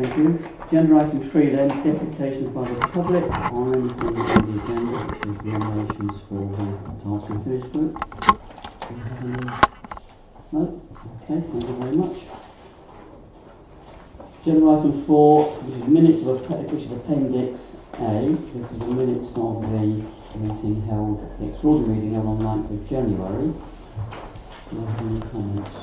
Thank you. Agenda item 3 then, deputations by the public on anything on the agenda, which is the nominations for the task and finish group. Do you have any? No? Okay, thank you very much. Agenda item 4, which is minutes of which is appendix A. This is the minutes of the meeting held, the extraordinary meeting held on 9th of January. Do you have any comments?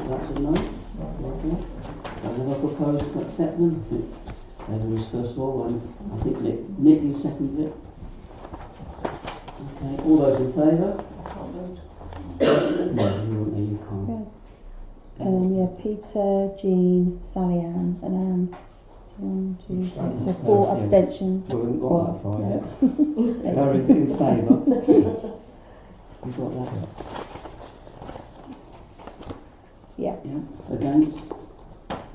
That's a no? Okay. Have I proposed to accept them? I think David was first of all. I think Nick, you seconded it. Okay, all those in favour? No, you can't. Yeah, Peter, Jean, Sally Ann and Anne. 1, 2, 3. So 4 abstentions. Well, we haven't got that far yet. They're in favour. You've got that? Yeah. Against?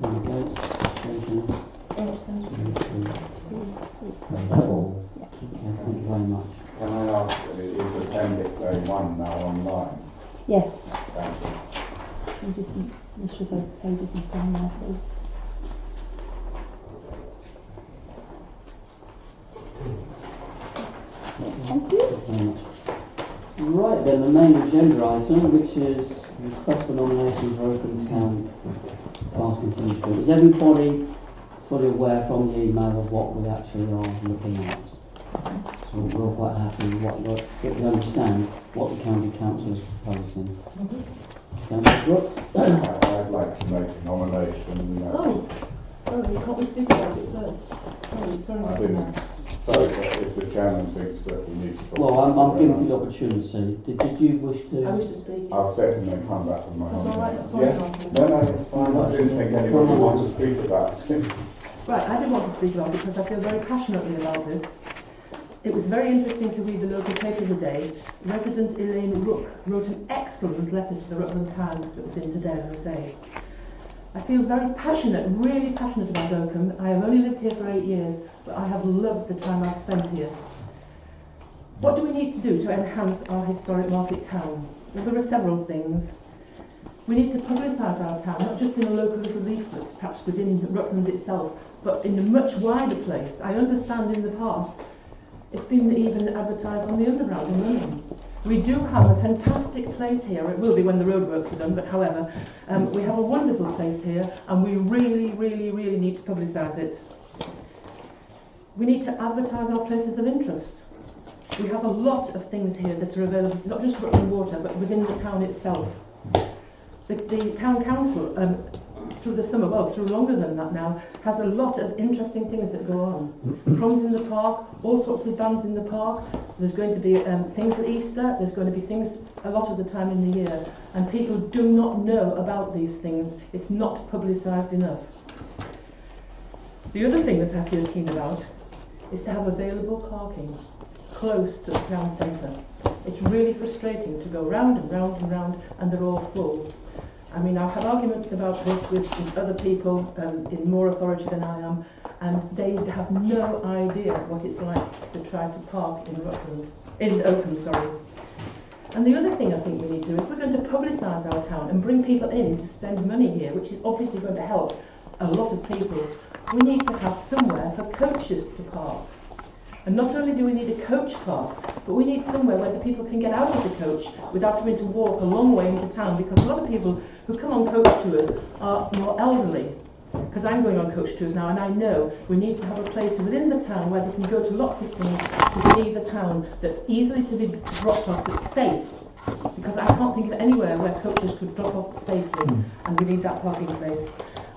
No against. Abstentions? 4. Yeah. Okay, thank you very much. Can I ask, is Appendix A1 now online? Yes. Thank you. You just initial both pages and sign there, please. Thank you. Very much. Right then, the main agenda item, which is request for nomination for Oakham Town task and finish group. Is everybody fully aware from the email of what we actually are looking at? So we're all quite happy with what we understand what the County Council is proposing. Councillor Brooks? I'd like to make a nomination. Can't we speak about it first? Sorry, I didn't. So if the chairman thinks that we need to... Well, I'm giving you the opportunity. Did you wish to... I wish to speak. I'll sit and then come back with my That's nomination. all right, Yes? No, it's fine. I didn't think anyone would want to speak about it. Right, I did want to speak about it because I feel very passionately about this. It was very interesting to read the local paper today. Resident Elaine Rook wrote an excellent letter to the Rutland Times that was in today, as I say. I feel very passionate, really passionate about Oakham. I have only lived here for 8 years, but I have loved the time I've spent here. What do we need to do to enhance our historic market town? Well, there are several things. We need to publicise our town, not just in a local little leaflet, perhaps within Rutland itself, but in a much wider place. I understand in the past it's been even advertised on the Underground in London. We do have a fantastic place here. It will be when the roadworks are done, but however, we have a wonderful place here, and we really, really, really need to publicise it. We need to advertise our places of interest. We have a lot of things here that are available, not just Rutland Water, but within the town itself. The town council, through the summer, well, through longer than that now, has a lot of interesting things that go on. Proms in the park, all sorts of bands in the park. There's going to be things at Easter. There's going to be things a lot of the time in the year, and people do not know about these things. It's not publicised enough. The other thing that I feel keen about is to have available parking close to the town centre. It's really frustrating to go round and round and round, and they're all full. I mean, I've had arguments about this with other people in more authority than I am, and they have no idea what it's like to try to park in Oakham, sorry. And the other thing I think we need to do, if we're going to publicise our town and bring people in to spend money here, which is obviously going to help a lot of people, we need to have somewhere for coaches to park. And not only do we need a coach park, but we need somewhere where the people can get out of the coach without having to walk a long way into town, because a lot of people who come on coach tours are more elderly. Because I'm going on coach tours now, and I know we need to have a place within the town where they can go to lots of things to see the town that's easily to be dropped off, that's safe. Because I can't think of anywhere where coaches could drop off safely, and we need that parking place.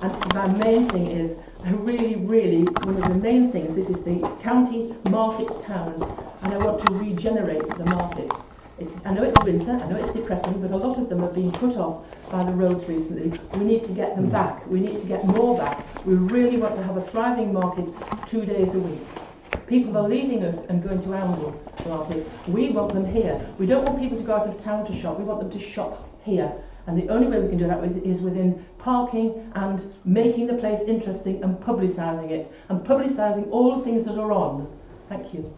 And my main thing is, really, one of the main things, this is the county market town, and I want to regenerate the market. I know it's winter, I know it's depressing, but a lot of them have been put off by the roads recently. We need to get them back. We need to get more back. We really want to have a thriving market 2 days a week. People are leaving us and going to Oundle Market. We want them here. We don't want people to go out of town to shop. We want them to shop here. And the only way we can do that is within parking and making the place interesting and publicising it. And publicising all the things that are on. Thank you.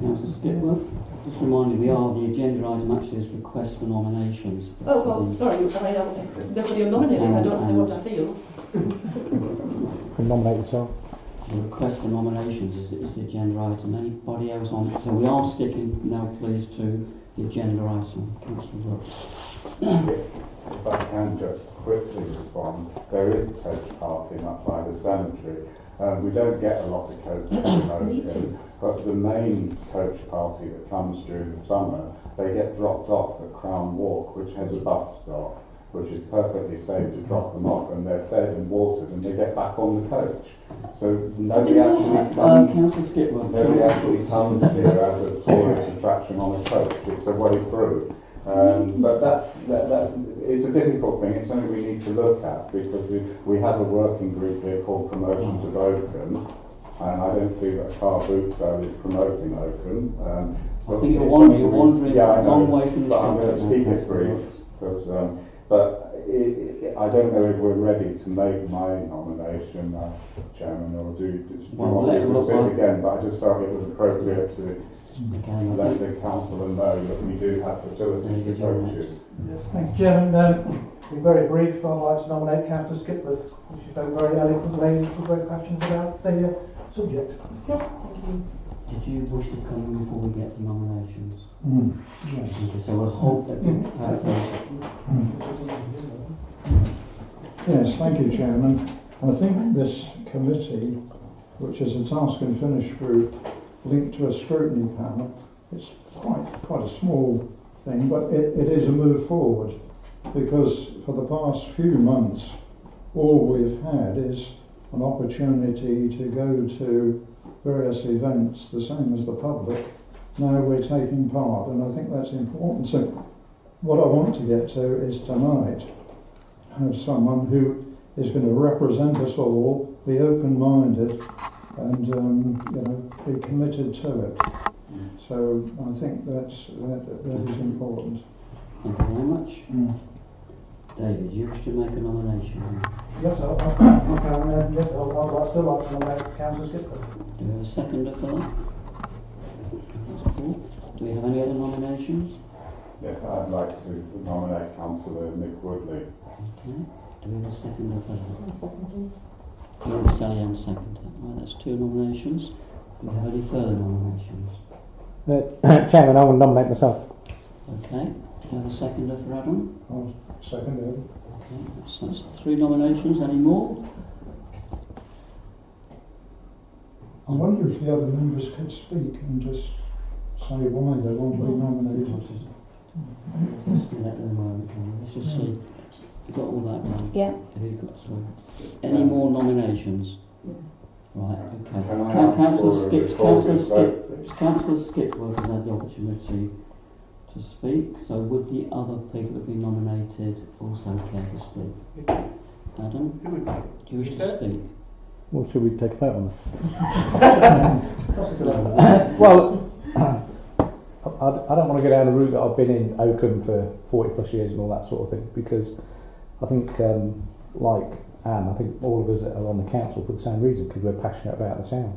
Councillor Skipworth, just remind you, the agenda item actually is request for nominations. Oh, well, sorry, nobody will nominate me if I don't say what I feel. You can nominate yourself. The request for nominations is the agenda item. Anybody else on? So we are sticking now, please, to the agenda item. Councillor Brooks. If I can just quickly respond, there is coach parking up by the cemetery. We don't get a lot of coaches in Oakham, but the main coach party that comes during the summer, they get dropped off at Crown Walk, which has a bus stop, which is perfectly safe to drop them off, and they're fed and watered, and they get back on the coach. So nobody actually comes. Councillor Skipworth. Nobody actually comes here as a tourist attraction on a coach. It's a way through. But that is a difficult thing. It's something we need to look at, because we have a working group here called Promotions of Oakham, and I don't see that Car Boot Sale is promoting Oakham. I think you're wandering yeah, a long way from the but I'm going subject. to keep it brief, because I don't know if we're ready to make my nomination, Chairman, or do you want me to sit again? But I just felt it was appropriate to let the council know that we do have facilities for coaches. Yes, thank you, Chairman. Be very brief. I'd like to nominate Councillor Skipworth, which she spoke very eloquently and she was very passionate about the subject. Yeah, thank you. Did you wish to come in before we get to nominations? Yes. Okay, so we'll hope that we have Yes, thank you, Chairman. I think this committee, which is a task and finish group linked to a scrutiny panel, it's quite a small thing, but it is a move forward, because for the past few months all we've had is an opportunity to go to various events, the same as the public. Now we're taking part, and I think that's important. So what I want to get to is tonight have someone who is going to represent us all, be open-minded, and be committed to it. So I think that is important. Thank you very much. David, you wish to make a nomination? Yes, I'd still like to nominate Councillor Skipworth. Do we have a seconder for that? That's cool. Do we have any other nominations? Yes, I'd like to nominate Councillor Nick Woodley. Okay. Do we have a seconder for that? Member Sally Ann second. Right, that's two nominations. Do we have any further nominations? Chairman, I will nominate myself. Okay. Do we have a seconder for Adam? I'll second it. Okay. So that's three nominations. Any more? I wonder if the other members could speak and just say why they want to be nominated. Let's just do that in a moment. Let's just see. You got all that down? Yeah. Who's got through? Any more nominations? Right, okay. Can I ask for a recorded vote? Councillor Skipworth has had the opportunity to speak, so would the other people that have been nominated also care to speak? Adam, do you wish to speak? Well, should we take a vote on that? Well, I don't want to go down the route that I've been in Oakham for 40 plus years and all that sort of thing, because I think, like Anne, I think all of us are on the council for the same reason, because we're passionate about the town.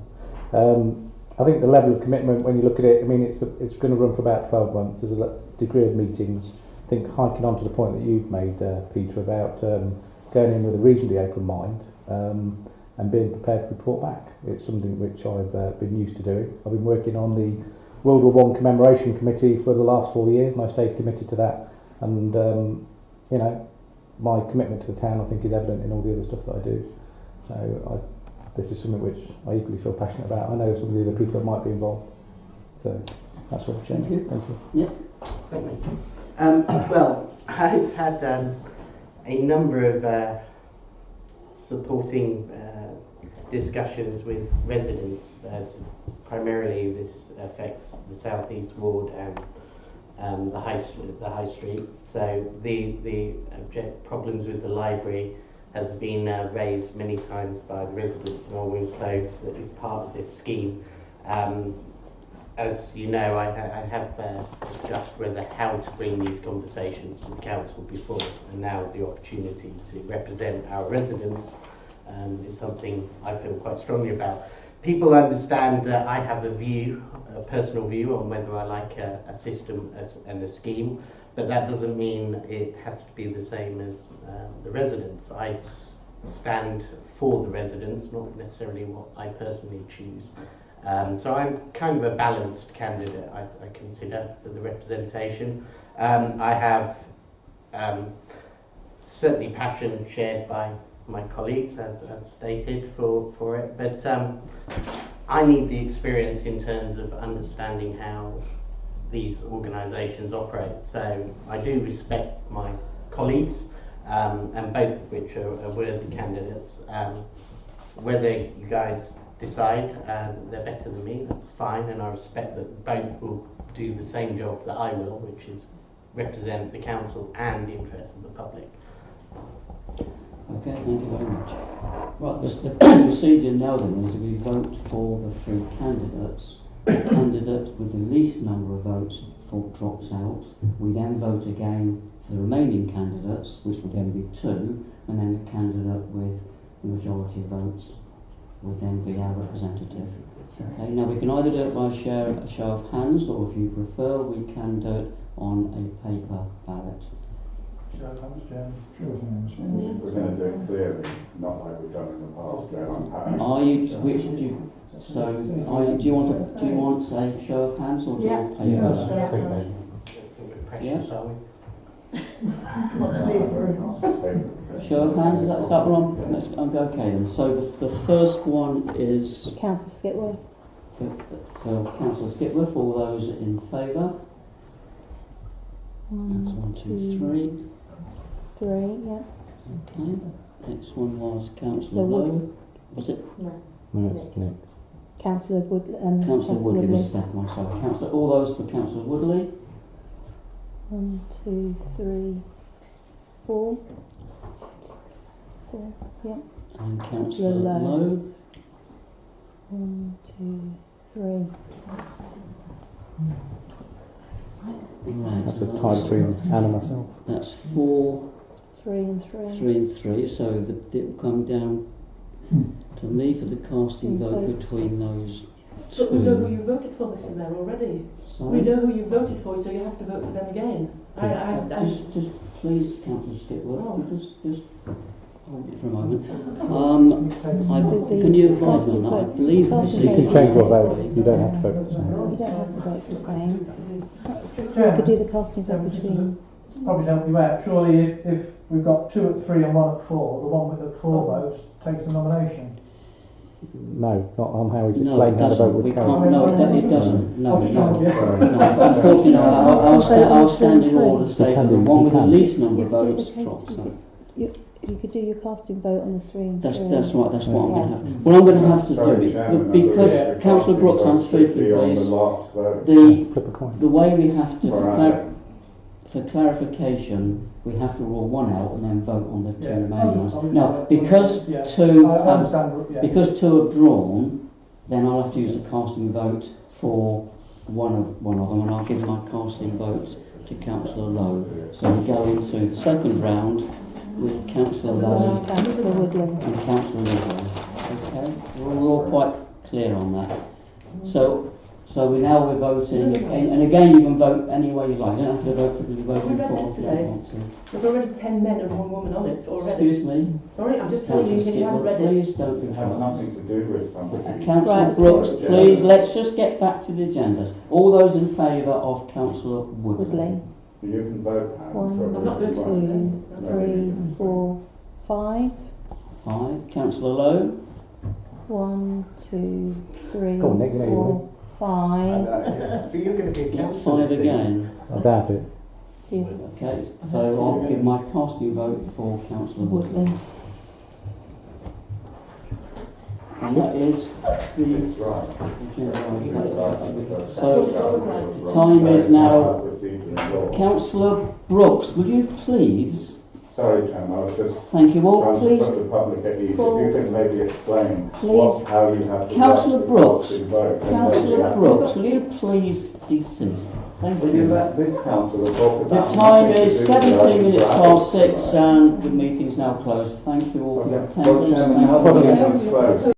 I think the level of commitment, when you look at it, I mean, it's going to run for about 12 months. There's a degree of meetings. I think hiking on to the point that you've made, Peter, about going in with a reasonably open mind and being prepared to report back. It's something which I've been used to doing. I've been working on the World War I Commemoration Committee for the last 4 years, and I stayed committed to that. And, my commitment to the town, I think, is evident in all the other stuff that I do. So this is something which I equally feel passionate about. I know some of the other people that might be involved. So that's all. Thank you. Thank you. Yeah. Well, I've had a number of supporting discussions with residents, as primarily this affects the South East Ward and the High Street. So the problems with the library has been raised many times by the residents of Orwing Close that is part of this scheme. As you know, I have discussed how to bring these conversations to the council before, and now the opportunity to represent our residents is something I feel quite strongly about. people understand that I have a view, a personal view on whether I like a system and a scheme, but that doesn't mean it has to be the same as the residents. I stand for the residents, not necessarily what I personally choose. So I'm kind of a balanced candidate, I consider, for the representation. I have certainly passion shared by my colleagues, as stated, for it, but I need the experience in terms of understanding how these organisations operate. So I do respect my colleagues, and both of which are worthy candidates. Whether you guys decide they're better than me, that's fine, and I respect that both will do the same job that I will, which is represent the council and the interest of the public. Okay, thank you very much. Right, the procedure now then is we vote for the three candidates. The candidate with the least number of votes drops out. We then vote again for the remaining candidates, which would then be 2, and then the candidate with the majority of votes would then be our representative. Okay, now we can either do it by a show of hands, or if you prefer, we can do it on a paper ballot. Show of hands, Chairman. Sure thing. We're going to do it clearly, not like we've done in the past, Chair. I'm happy. Are you, which do you, so, do you want a show of hands or do you want paper ballot? Precious, are we? Show of hands, is that one? Let's go, okay then. So the first one is Councillor Skipworth. for Councillor Skipworth. All those in favour? That's 1, 2, 3. 3, yeah. Okay. Next one was Councillor Lowe. Was it? No, it's Nick. Councillor Woodley. Councillor Woodley was the second one. So Councillor, all those for Councillor Woodley. 1, 2, 3, 4. 4, yeah. And Councillor Councillor Lowe. Lowe. 1, 2, 3. Right, That's so a tie between Anne and myself. That's 4, 3 and 3. 3 and 3. So it will come down to me for the casting vote between those But we know who two. you voted for, Mr. Mayor, already. Sorry? We know who you voted for, so you have to vote for them again. Just please, Councillor Skipworth, Oh. just hold it for a moment. Can you advise me on that? I believe the You procedure can is change your vote. different. You don't have to vote the same. You don't have to vote for the same. You could Chairman, do the casting vote between. probably help you out. Surely if we've got 2 at 3 and 1 at 4, the one with the 4 votes takes the nomination. No, not on how he's No, it explained how the vote doesn't. would We carry. can't. No, it doesn't. No, I'm just trying to no. get No, unfortunately, our standing order You states can that the do, one you with the can. least number You of could do votes the drops casting out. You could do your casting vote on the 3 and 3. That's right. That's what I'm going to have. Well, I'm going to have to do Sorry, it Chairman, because the Councillor Brooks, I'm casting vote should speaking, be on the please. last vote. Flip a coin. The way we have to, Right. for clarification, we have to rule one out and then vote on the 2 Yeah. remaining ones. I'll- Now, because yeah. two I have understand, yeah. because 2 have drawn, then I'll have to use a casting vote for one of them, and I'll give my casting vote to Councillor Lowe. So we go into the second round with Councillor Lowe Councillor Woodley. and Councillor Lowe. Okay, we're all quite clear on that. So we're voting, and again you can vote any way you like. You don't have to vote for the voting We read for this if you today. don't want to. There's already 10 men and 1 woman on it already. Excuse me, Sorry, I'm just telling you in Councillor case you haven't Skipworth, read it. please don't It has interrupt. nothing to do with somebody. Councillor Right. Brooks, please, let's just get back to the agenda. All those in favour of Councillor Woodley? Woodley. You can vote hands. 1, so I'm not if you 2, want. 3, 4, 5. 5. Councillor Lowe? 1, 2, 3, Go on, Nick, you know you 4, 5. But you're going to be a councillor. 5 again. I doubt it. Okay, so I'll give my casting vote for Councillor Woodley. Woodley. And that is the It's right. So, time is now. Councillor Brooks, will you please, Sorry, Chairman, I was just thank you all, trying to please, put the public at ease. If Paul. you can maybe explain Please. how you have the Councillor right to Brooks. cast your vote, and then you Councillor have- Brooks, will you please desist? Thank Will you you. let this councillor talk The about? time nothing to is do with 17 minutes right? past 6 and the meeting is now closed. Thank you all for your Okay. attendance. Well, Chairman, Thank now you. the meeting's closed.